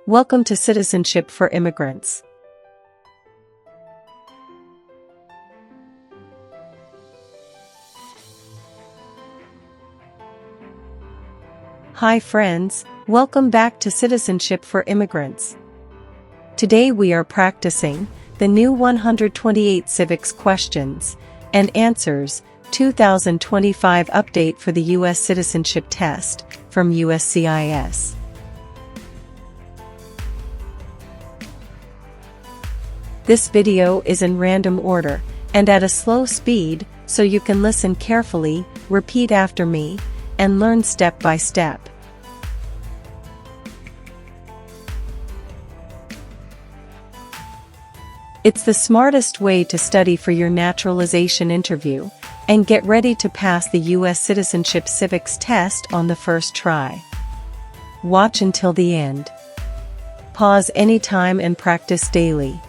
Welcome to Citizenship for Immigrants. Hi friends, welcome back to Citizenship for Immigrants. Today we are practicing the new 128 Civics Questions and Answers 2025 update for the U.S. Citizenship Test from USCIS. This video is in random order and at a slow speed, so you can listen carefully, repeat after me, and learn step by step. It's the smartest way to study for your naturalization interview and get ready to pass the U.S. Citizenship Civics test on the first try. Watch until the end. Pause anytime and practice daily.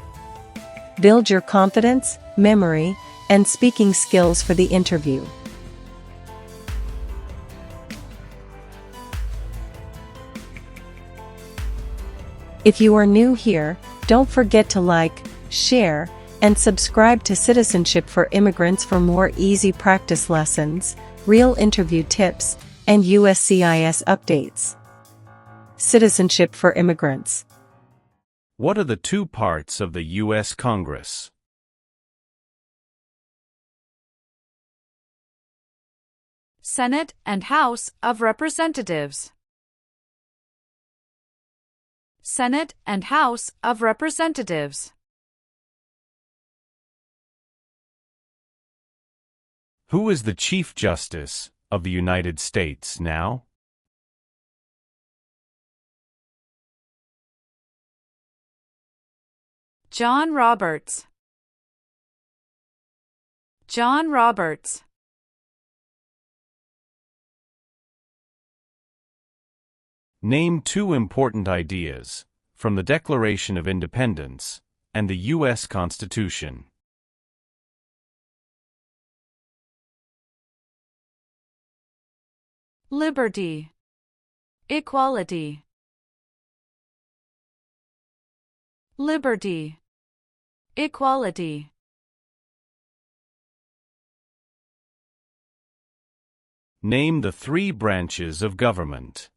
Build your confidence, memory, and speaking skills for the interview. If you are new here, don't forget to like, share, and subscribe to Citizenship for Immigrants for more easy practice lessons, real interview tips, and USCIS updates. Citizenship for Immigrants. What are the two parts of the U.S. Congress? Senate and House of Representatives. Senate and House of Representatives. Who is the Chief Justice of the United States now? John Roberts. John Roberts. Name two important ideas from the Declaration of Independence and the U.S. Constitution. Liberty. Equality. Liberty. Equality. Name the three branches of government.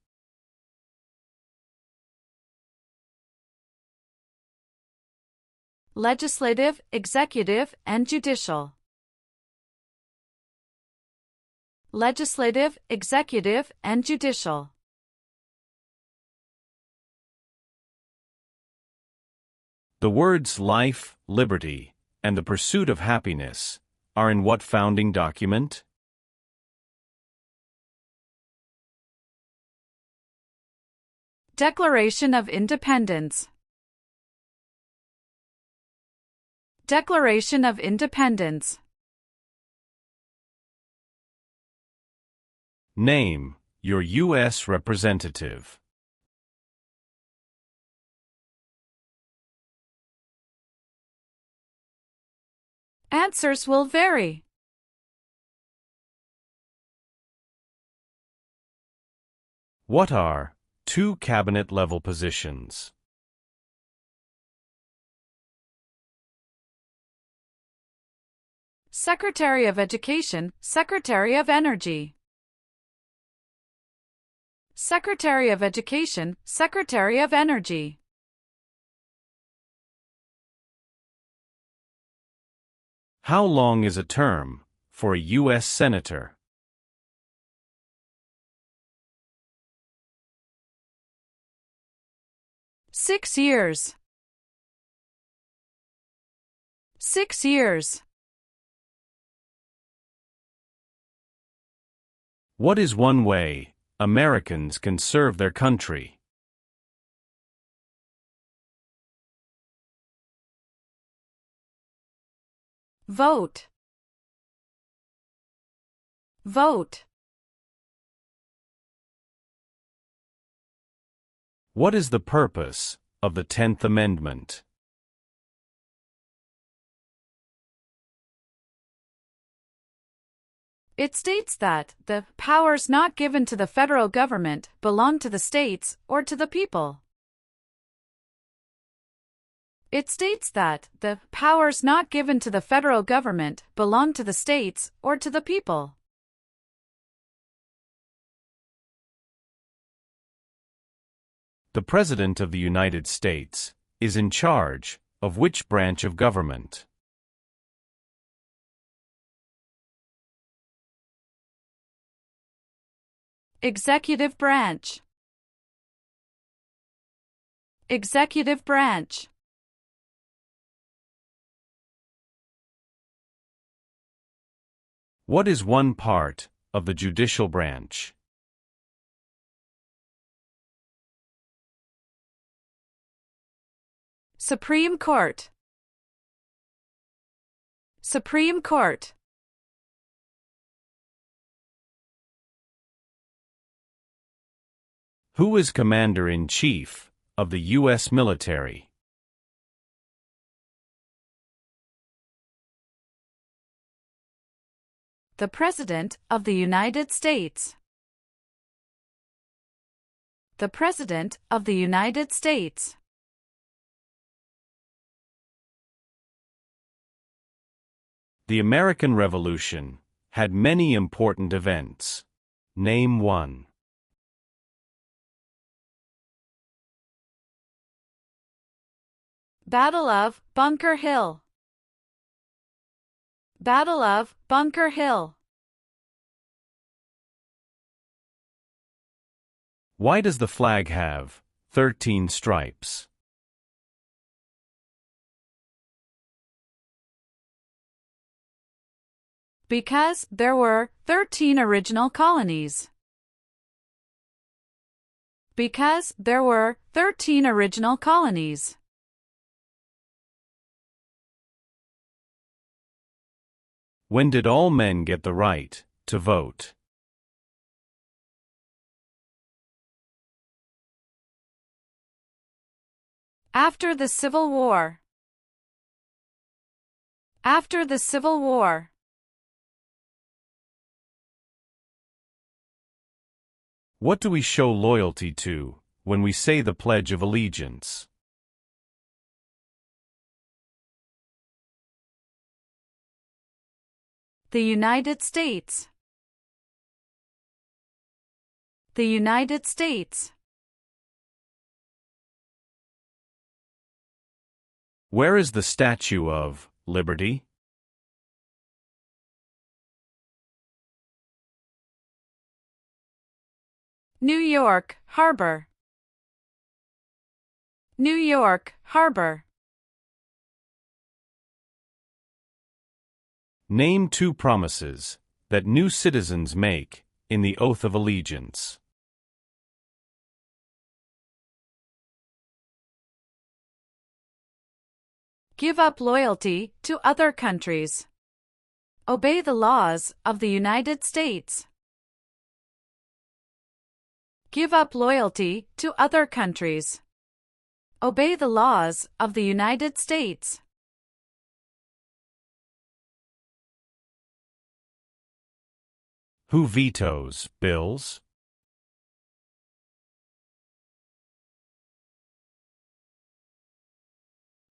Legislative, executive, and judicial. Legislative, executive, and judicial. The words life, liberty, and the pursuit of happiness are in what founding document? Declaration of Independence. Declaration of Independence. Name your U.S. representative. Answers will vary. What are two cabinet-level positions? Secretary of Education, Secretary of Energy. Secretary of Education, Secretary of Energy. How long is a term for a U.S. Senator? Six years. 6 years. What is one way Americans can serve their country? Vote. Vote. What is the purpose of the 10th Amendment? It states that the powers not given to the federal government belong to the states or to the people. It states that the powers not given to the federal government belong to the states or to the people. The President of the United States is in charge of which branch of government? Executive branch. Executive branch. What is one part of the judicial branch? Supreme Court. Supreme Court. Who is Commander-in-Chief of the U.S. military? The President of the United States. The President of the United States. The American Revolution had many important events. Name one. Battle of Bunker Hill. Battle of Bunker Hill. Why does the flag have 13 stripes? Because there were 13 original colonies. Because there were 13 original colonies. When did all men get the right to vote? After the Civil War. After the Civil War. What do we show loyalty to when we say the Pledge of Allegiance? The United States. The United States. Where is the Statue of Liberty? New York Harbor. New York Harbor. Name two promises that new citizens make in the Oath of Allegiance. Give up loyalty to other countries. Obey the laws of the United States. Give up loyalty to other countries. Obey the laws of the United States. Who vetoes bills?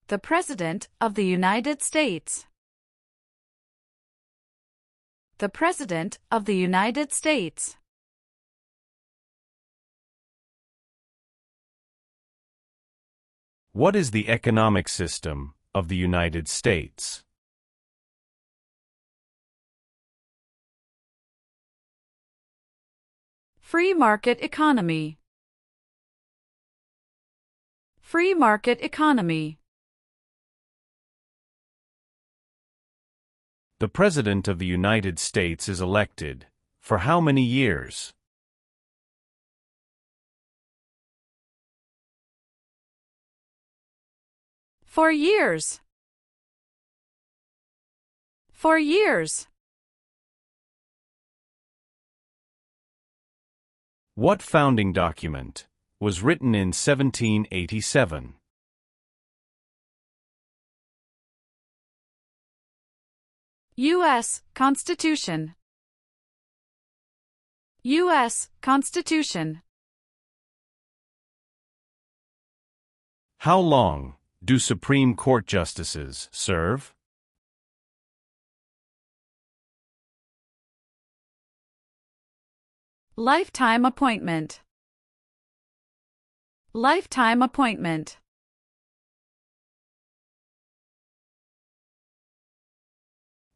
The President of the United States. The President of the United States. What is the economic system of the United States? Free market economy. Free market economy. The President of the United States is elected for how many years? For years. For years. What founding document was written in 1787? U.S. Constitution. U.S. Constitution. How long do Supreme Court justices serve? Lifetime appointment. Lifetime appointment.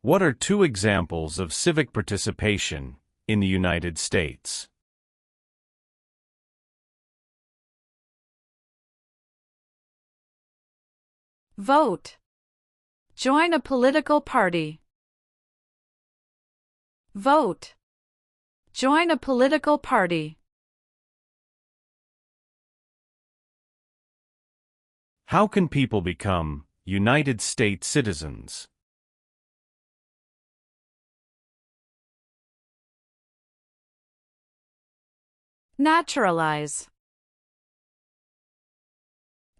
What are two examples of civic participation in the United States? Vote. Join a political party. Vote. Join a political party. How can people become United States citizens? Naturalize.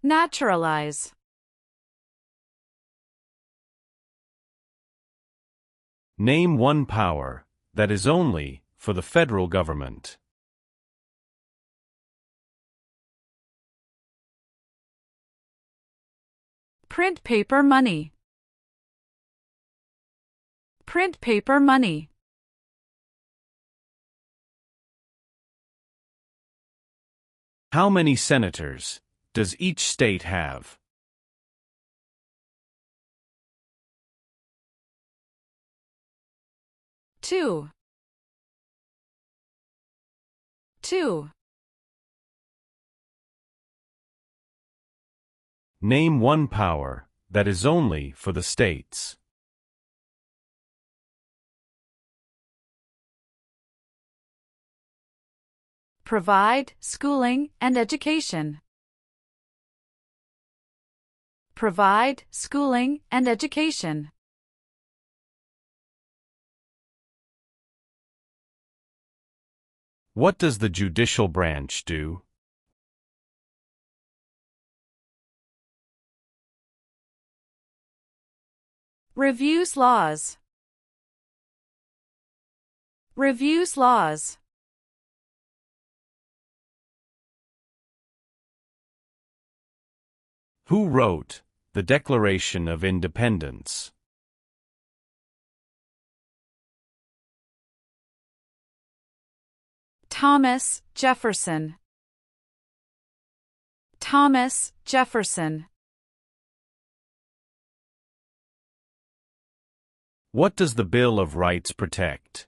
Naturalize. Name one power that is only for the federal government. Print paper money. Print paper money. How many senators does each state have? Two. Name one power that is only for the states. Provide schooling and education. Provide schooling and education. What does the judicial branch do? Reviews laws. Reviews laws. Who wrote the Declaration of Independence? Thomas Jefferson. Thomas Jefferson. What does the Bill of Rights protect?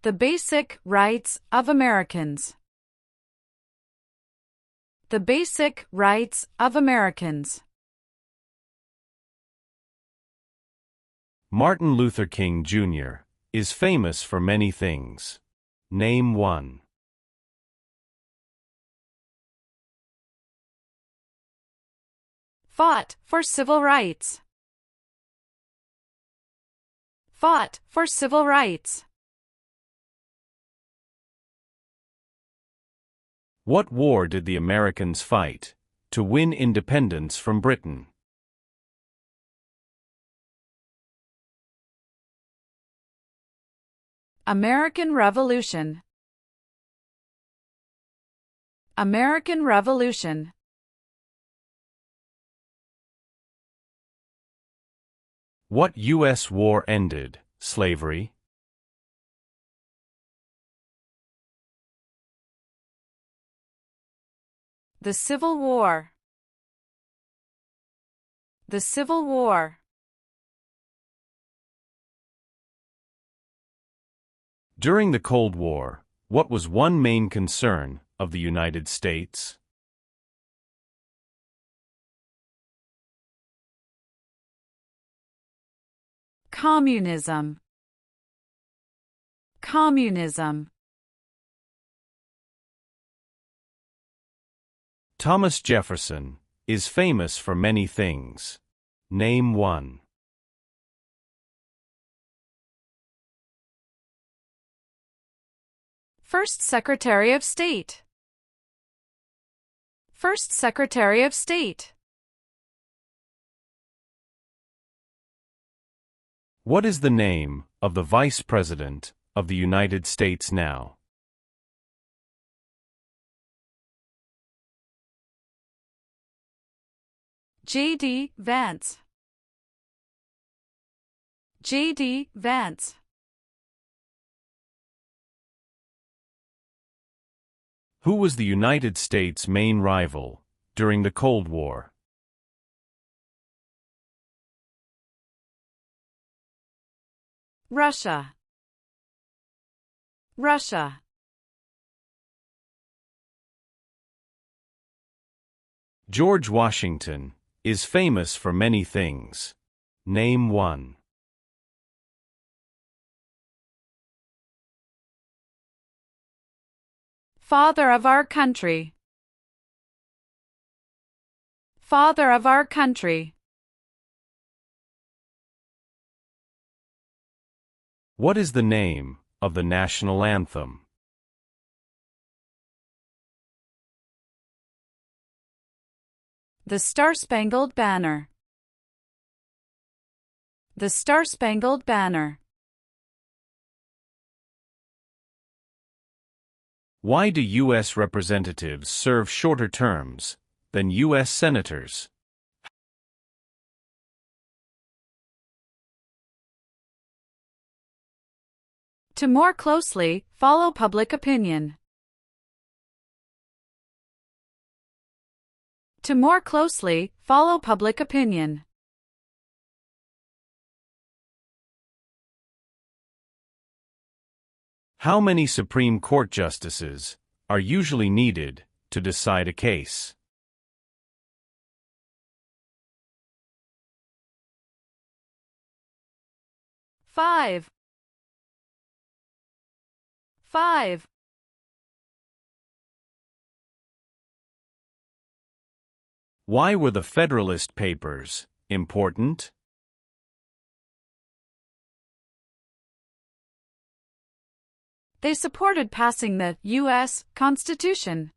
The basic rights of Americans. The basic rights of Americans. Martin Luther King Jr. is famous for many things. Name one. Fought for civil rights. Fought for civil rights. What war did the Americans fight to win independence from Britain? American Revolution. American Revolution. What U.S. war ended slavery? The Civil War. The Civil War. During the Cold War, what was one main concern of the United States? Communism. Communism. Thomas Jefferson is famous for many things. Name one. First Secretary of State. First Secretary of State. What is the name of the Vice President of the United States now? J.D. Vance. J.D. Vance. Who was the United States' main rival during the Cold War? Russia. Russia. George Washington is famous for many things. Name one. Father of our country. Father of our country. What is the name of the national anthem? The Star-Spangled Banner. The Star-Spangled Banner. Why do U.S. representatives serve shorter terms than U.S. senators? To more closely follow public opinion. To more closely follow public opinion. How many Supreme Court justices are usually needed to decide a case? Five. Why were the Federalist Papers important? They supported passing the U.S. Constitution.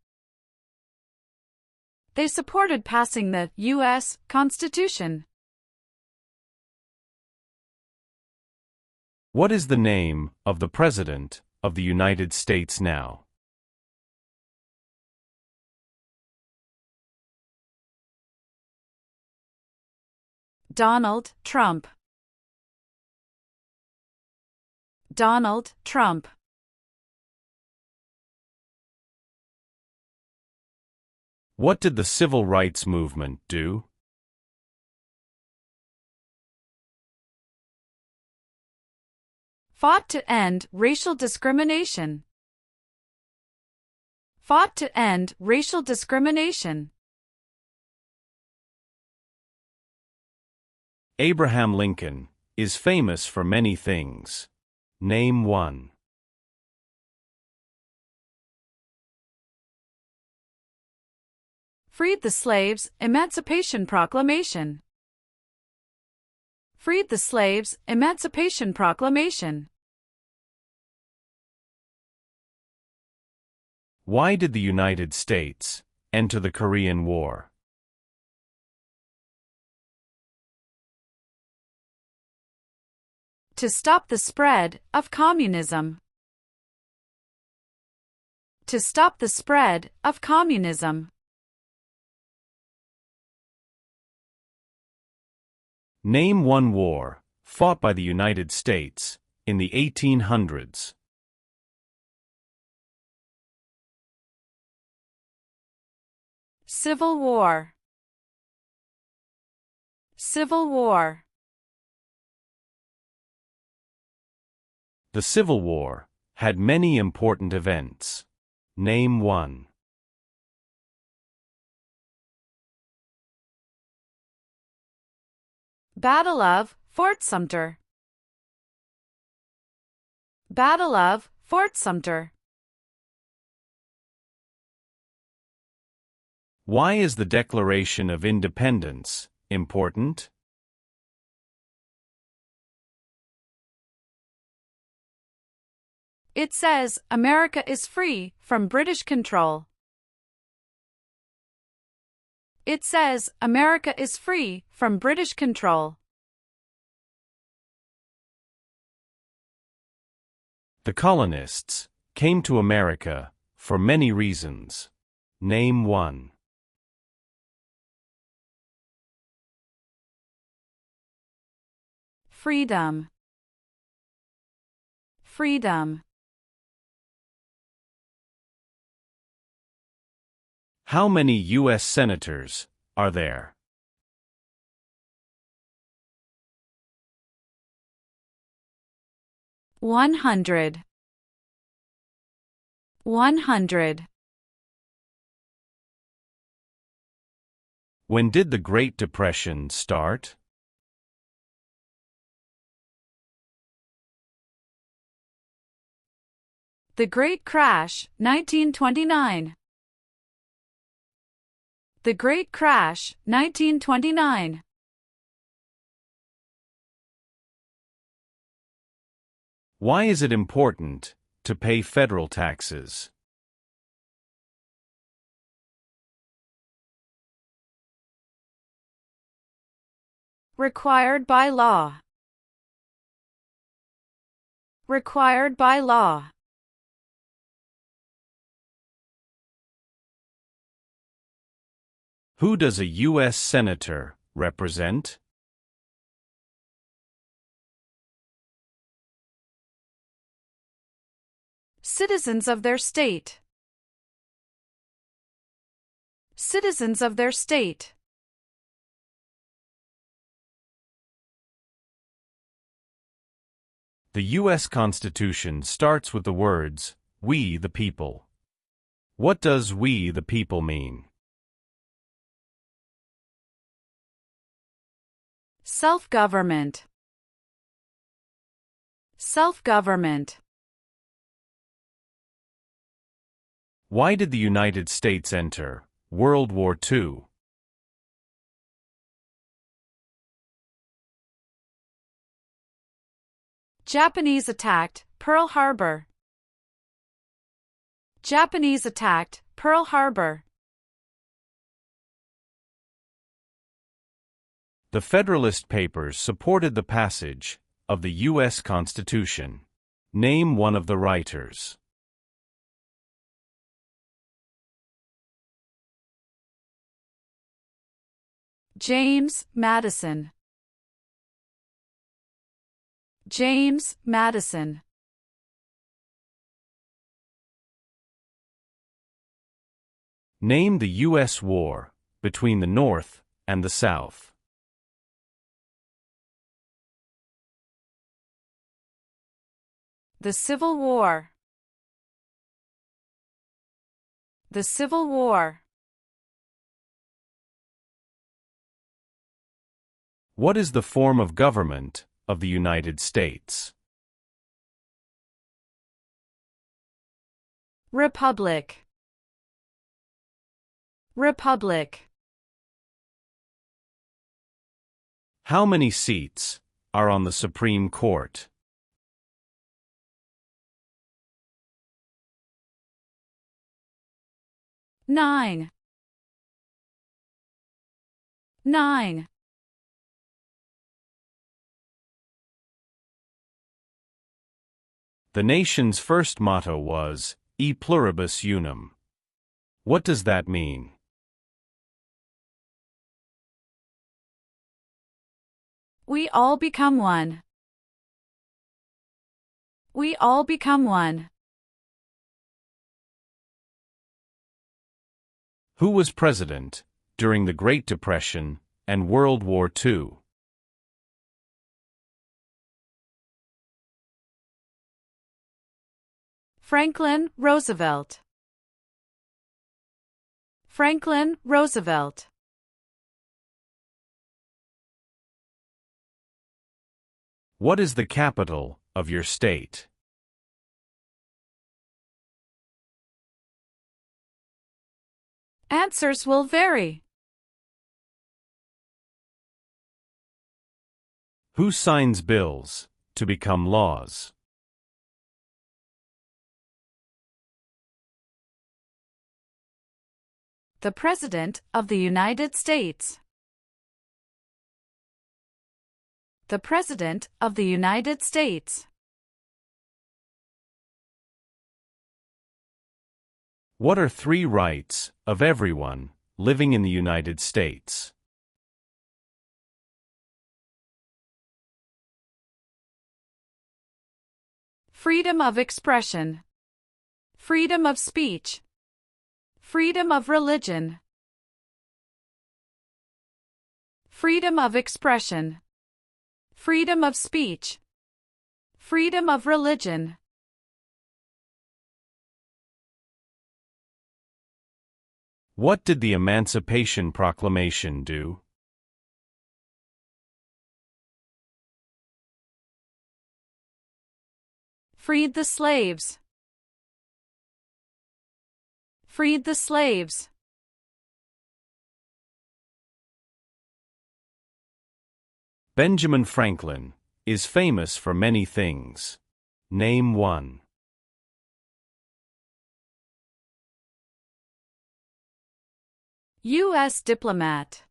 They supported passing the U.S. Constitution. What is the name of the President of the United States now? Donald Trump. Donald Trump. What did the Civil Rights Movement do? Fought to end racial discrimination. Fought to end racial discrimination. Abraham Lincoln is famous for many things. Name one. Freed the slaves, Emancipation Proclamation. Freed the slaves, Emancipation Proclamation. Why did the United States enter the Korean War? To stop the spread of communism. To stop the spread of communism. Name one war fought by the United States in the 1800s. Civil War. Civil War. The Civil War had many important events. Name one. Battle of Fort Sumter. Battle of Fort Sumter. Why is the Declaration of Independence important? It says America is free from British control. It says America is free from British control. The colonists came to America for many reasons. Name one. Freedom. Freedom. How many U.S. senators are there? One hundred. 100. When did the Great Depression start? The Great Crash, 1929. The Great Crash, 1929. Why is it important to pay federal taxes? Required by law. Required by law. Who does a U.S. senator represent? Citizens of their state. Citizens of their state. The U.S. Constitution starts with the words, "We the people." What does "we the people" mean? Self-government. Self-government. Why did the United States enter World War II? Japanese attacked Pearl Harbor. Japanese attacked Pearl Harbor. The Federalist Papers supported the passage of the U.S. Constitution. Name one of the writers. James Madison. James Madison. Name the U.S. war between the North and the South. The Civil War. The Civil War. What is the form of government of the United States? Republic. Republic. How many seats are on the Supreme Court? Nine. 9. The nation's first motto was, E pluribus unum. What does that mean? We all become one. We all become one. Who was president during the Great Depression and World War II? Franklin Roosevelt. Franklin Roosevelt. What is the capital of your state? Answers will vary. Who signs bills to become laws? The President of the United States. The President of the United States. What are 3 rights of everyone living in the United States? freedom of expression, freedom of speech, freedom of religion, freedom of expression, freedom of speech, freedom of religion. What did the Emancipation Proclamation do? Freed the slaves. Freed the slaves. Benjamin Franklin is famous for many things. Name one. U.S. diplomat.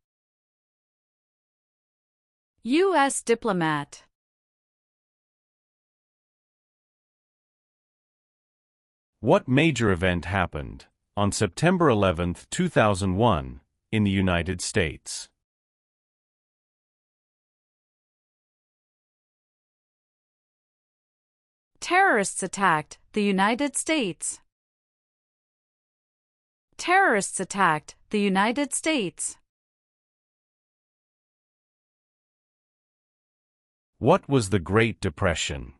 U.S. diplomat. What major event happened on September 11, 2001, in the United States? Terrorists attacked the United States. Terrorists attacked the United States. What was the Great Depression?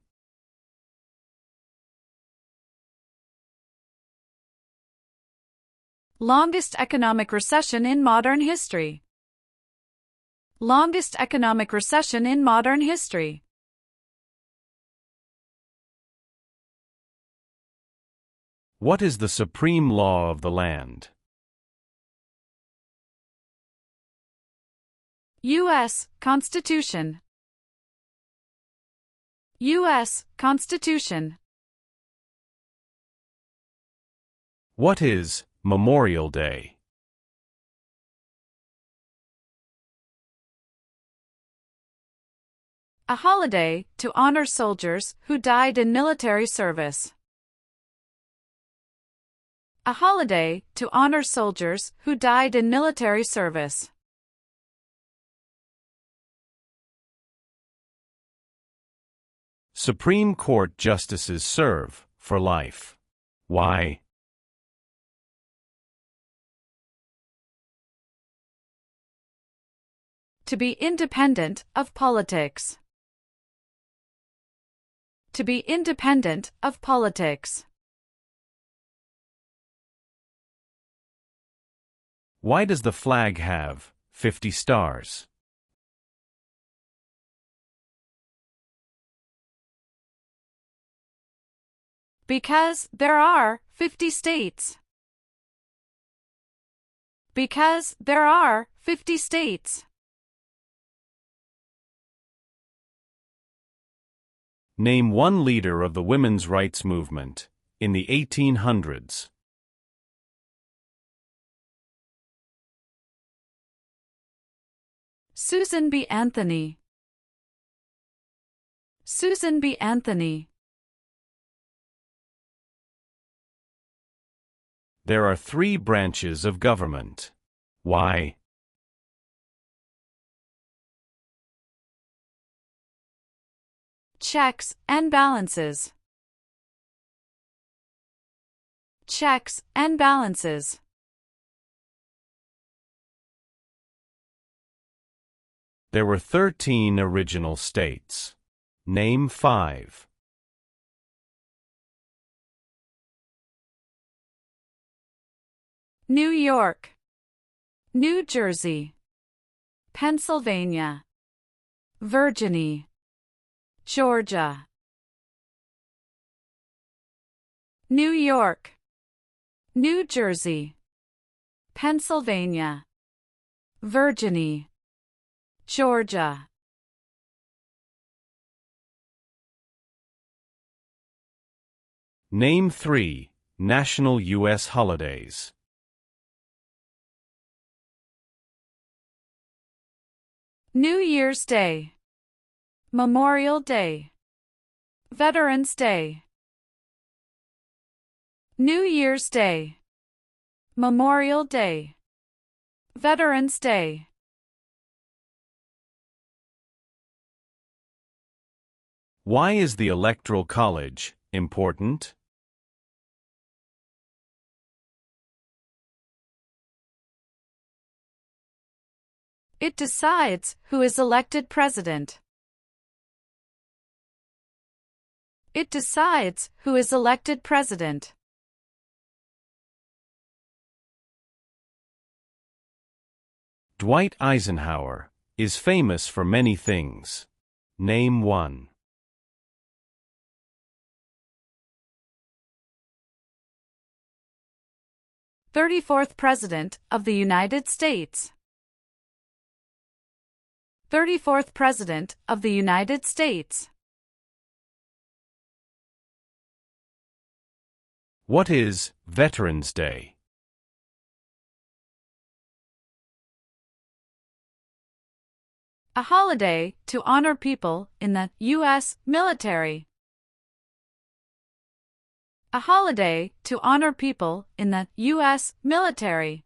Longest economic recession in modern history. Longest economic recession in modern history. What is the supreme law of the land? U.S. Constitution. U.S. Constitution. What is Memorial Day? A holiday to honor soldiers who died in military service. A holiday to honor soldiers who died in military service. Supreme Court justices serve for life. Why? To be independent of politics. To be independent of politics. Why does the flag have 50 stars? Because there are 50 states. Because there are 50 states. Name one leader of the women's rights movement in the 1800s. Susan B. Anthony. Susan B. Anthony. There are 3 branches of government. Why? Checks and balances. Checks and balances. There were 13 original states. Name 5. New York, New Jersey, Pennsylvania, Virginia, Georgia. New York, New Jersey, Pennsylvania, Virginia, Georgia. Name 3 national U.S. holidays. New Year's Day, Memorial Day, Veterans Day. New Year's Day, Memorial Day, Veterans Day. Why is the Electoral College Important? It decides who is elected president. It decides who is elected president. Dwight Eisenhower is famous for many things. Name one. 34th President of the United States. 34th President of the United States. What is Veterans Day? A holiday to honor people in the U.S. military. A holiday to honor people in the U.S. military.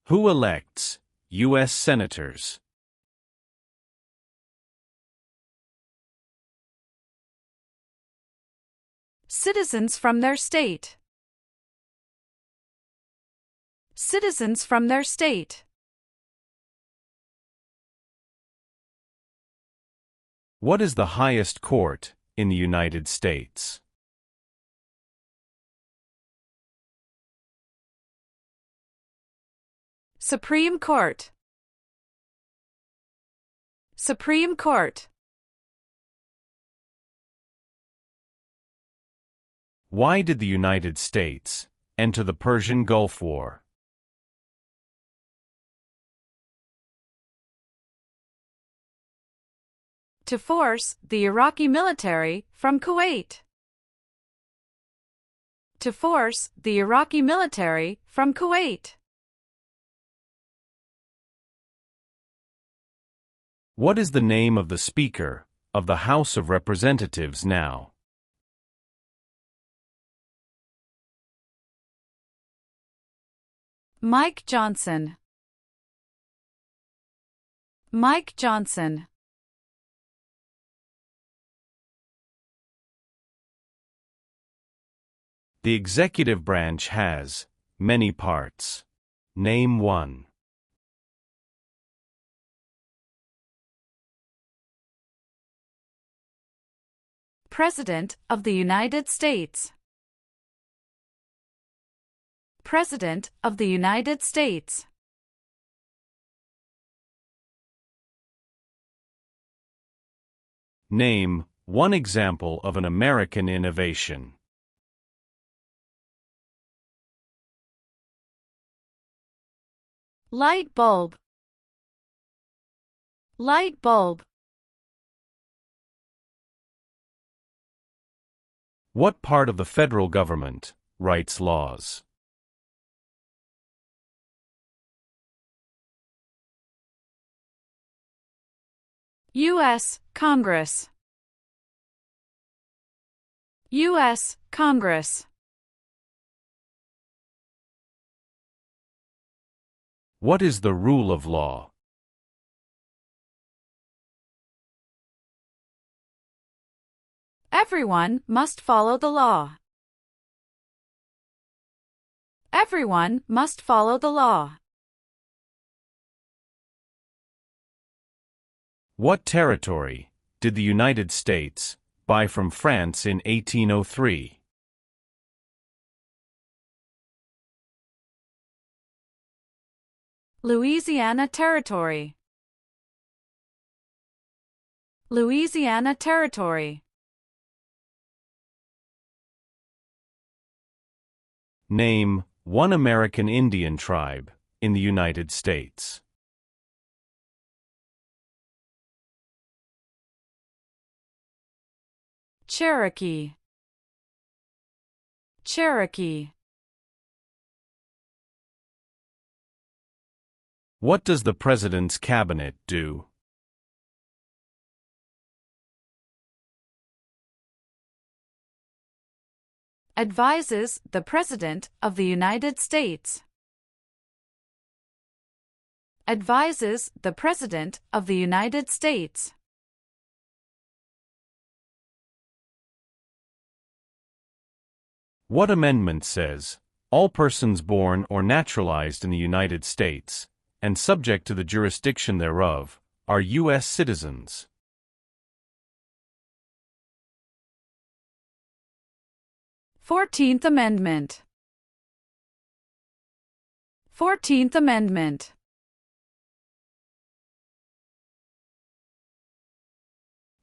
Who elects U.S. senators? Citizens from their state. Citizens from their state. What is the highest court in the United States? Supreme Court. Supreme Court. Why did the United States enter the Persian Gulf War? To force the Iraqi military from Kuwait. To force the Iraqi military from Kuwait. What is the name of the Speaker of the House of Representatives now? Mike Johnson. Mike Johnson. The executive branch has many parts. Name one. President of the United States. President of the United States. Name one example of an American innovation. Light bulb. Light bulb. What part of the federal government writes laws? U.S. Congress. U.S. Congress. What is the rule of law? Everyone must follow the law. Everyone must follow the law. What territory did the United States buy from France in 1803? Louisiana Territory. Louisiana Territory. Name one American Indian tribe in the United States. Cherokee. Cherokee. What does the President's Cabinet do? Advises the President of the United States. advises the President of the United States. What amendment says, all persons born or naturalized in the United States, and subject to the jurisdiction thereof, are U.S. citizens? Fourteenth Amendment. 14th Amendment.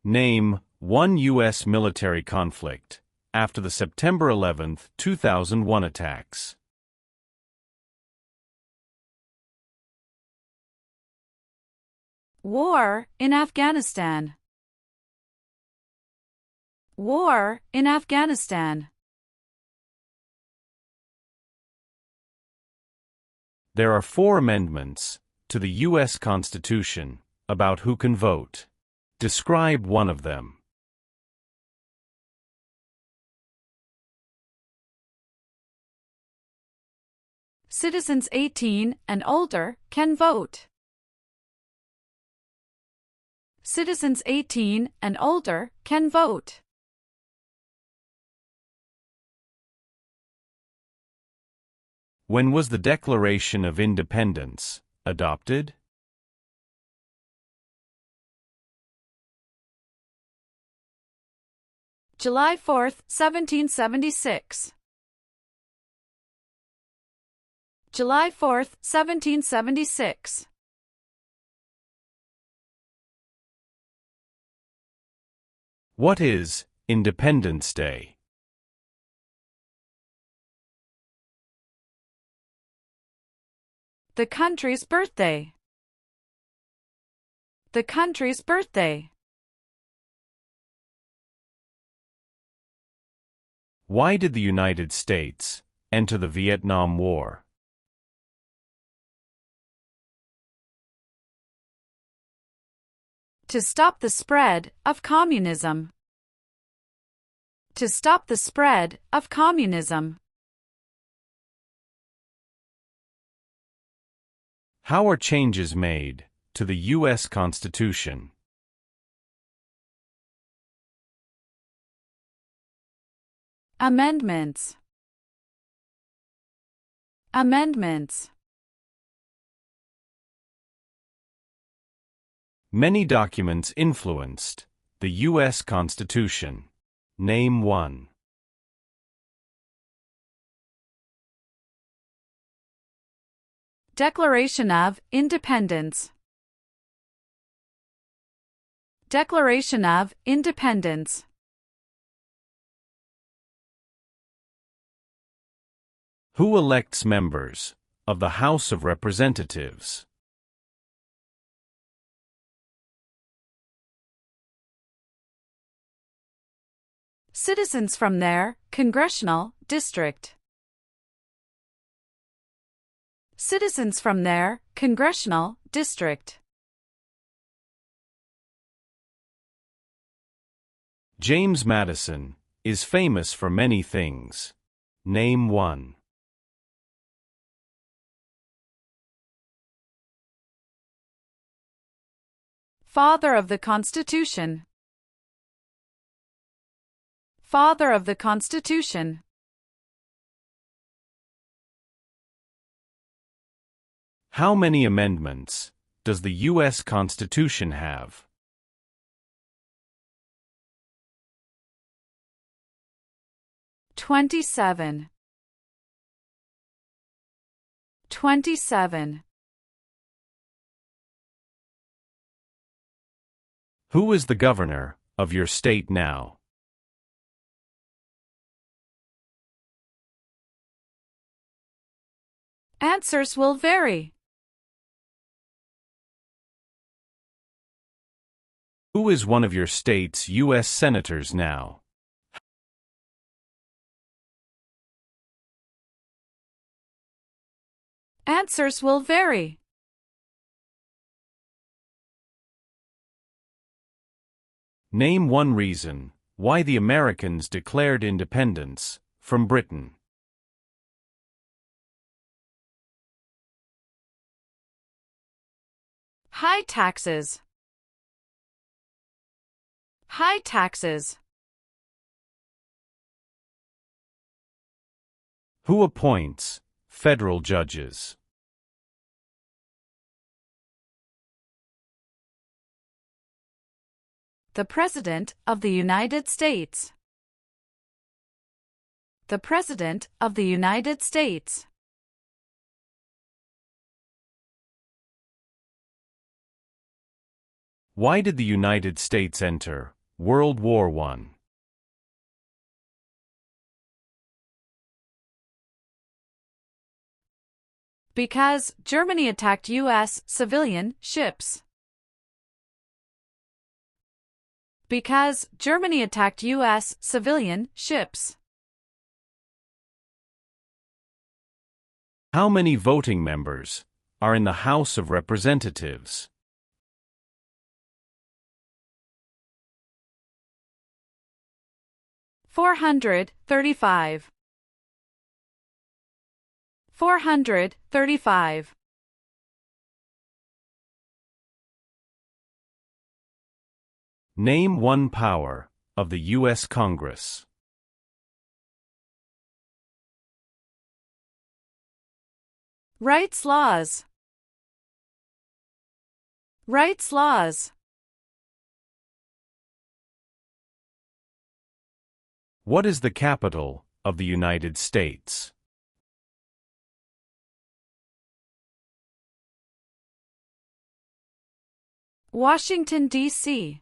Name one U.S. military conflict after the September 11, 2001 attacks. War in Afghanistan. War in Afghanistan. There are 4 amendments to the U.S. Constitution about who can vote. Describe one of them. Citizens 18 and older can vote. Citizens 18 and older can vote. When was the Declaration of Independence adopted? July 4, 1776. July 4, 1776. What is Independence Day? The country's birthday. The country's birthday. Why did the United States enter the Vietnam War? To stop the spread of communism. To stop the spread of communism. How are changes made to the U.S. Constitution? Amendments. Amendments. Many documents influenced the U.S. Constitution. Name one. Declaration of Independence. Declaration of Independence. Who elects members of the House of Representatives? Citizens from their congressional district. Citizens from their congressional district. James Madison is famous for many things. Name one. Father of the Constitution. Father of the Constitution. How many amendments does the U.S. Constitution have? "27. 27. Who is the governor of your state now? Answers will vary. Who is one of your state's U.S. senators now? Answers will vary. Name one reason why the Americans declared independence from Britain. High taxes. High taxes. Who appoints federal judges? The President of the United States. The President of the United States. Why did the United States enter World War I? Because Germany attacked U.S. civilian ships. Because Germany attacked U.S. civilian ships. How many voting members are in the House of Representatives? $435. 435. Name one power of the U.S. Congress. Rights laws. Rights laws. What is the capital of the United States? Washington, D.C.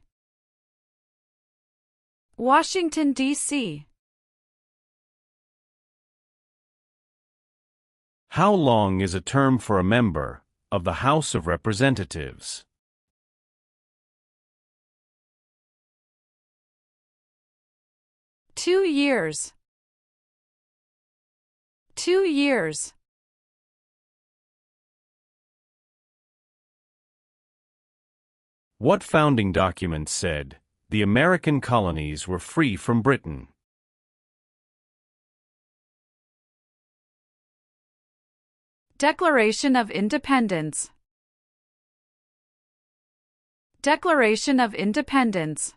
Washington, D.C. How long is a term for a member of the House of Representatives? Two years. 2 years. What founding document said the American colonies were free from Britain? Declaration of Independence. Declaration of Independence.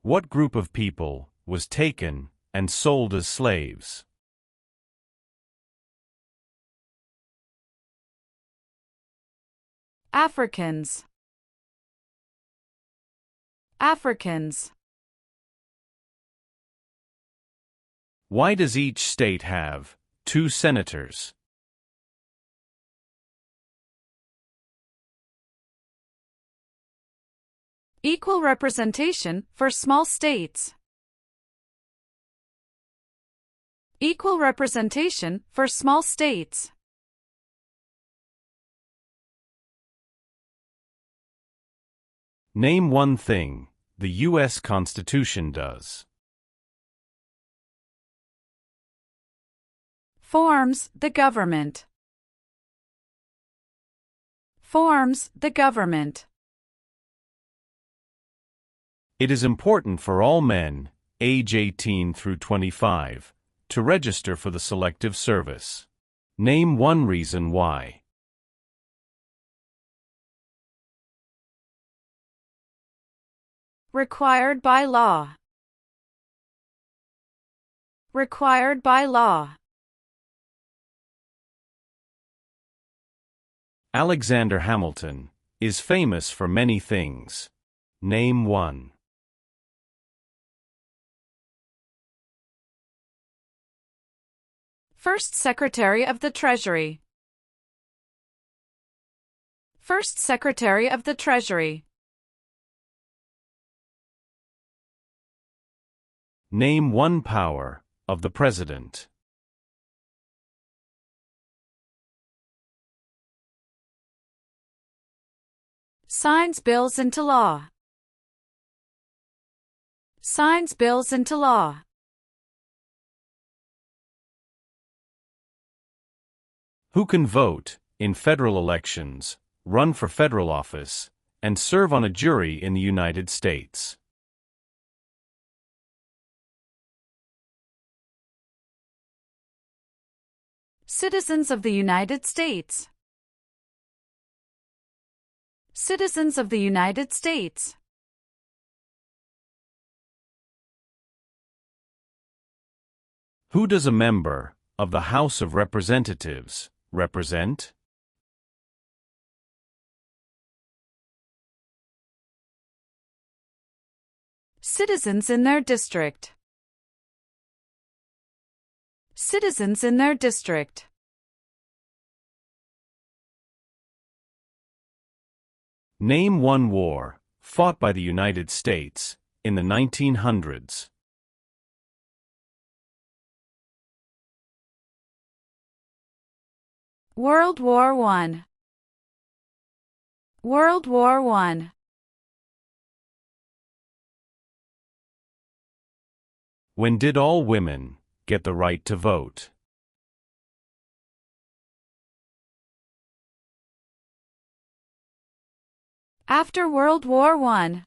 What group of people was taken and sold as slaves? Africans. Africans. Why does each state have 2 senators? Equal representation for small states. Equal representation for small states. Name one thing the U.S. Constitution does. Forms the government. Forms the government. It is important for all men, age 18 through 25, to register for the Selective Service. Name one reason why. Required by law. Required by law. Alexander Hamilton is famous for many things. Name one. First Secretary of the Treasury. First Secretary of the Treasury. Name one power of the President. Signs bills into law. Signs bills into law. Who can vote in federal elections, run for federal office, and serve on a jury in the United States? Citizens of the United States. Citizens of the United States. Who does a member of the House of Representatives represent? Citizens in their district. Citizens in their district. Name one war fought by the United States in the 1900s. World War I. World War I. When did all women get the right to vote? After World War I.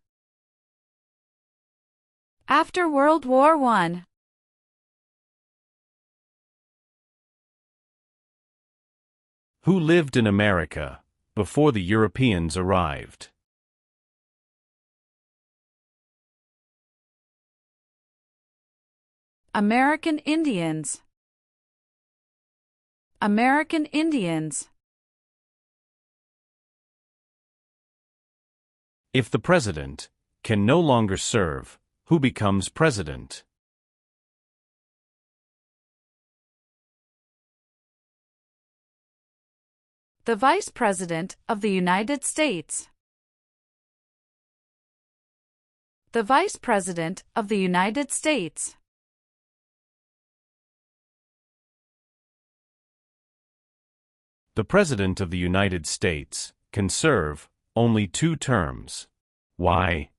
After World War I. Who lived in America before the Europeans arrived? American Indians. American Indians. If the president can no longer serve, who becomes president? The Vice President of the United States. The Vice President of the United States. The President of the United States can serve only 2 terms. Why?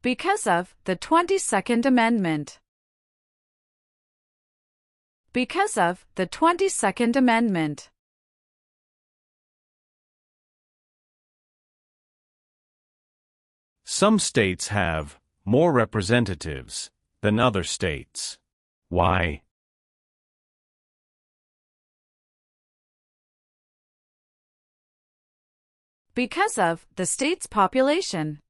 Because of the 22nd Amendment. Because of the 22nd Amendment. Some states have more representatives than other states. Why? Because of the state's population.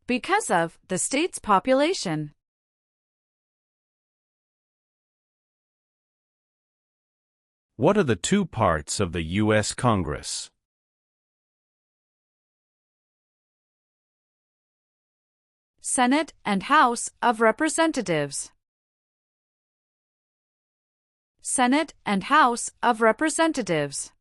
Because of the state's population. What are the 2 parts of the U.S. Congress? Senate and House of Representatives. Senate and House of Representatives.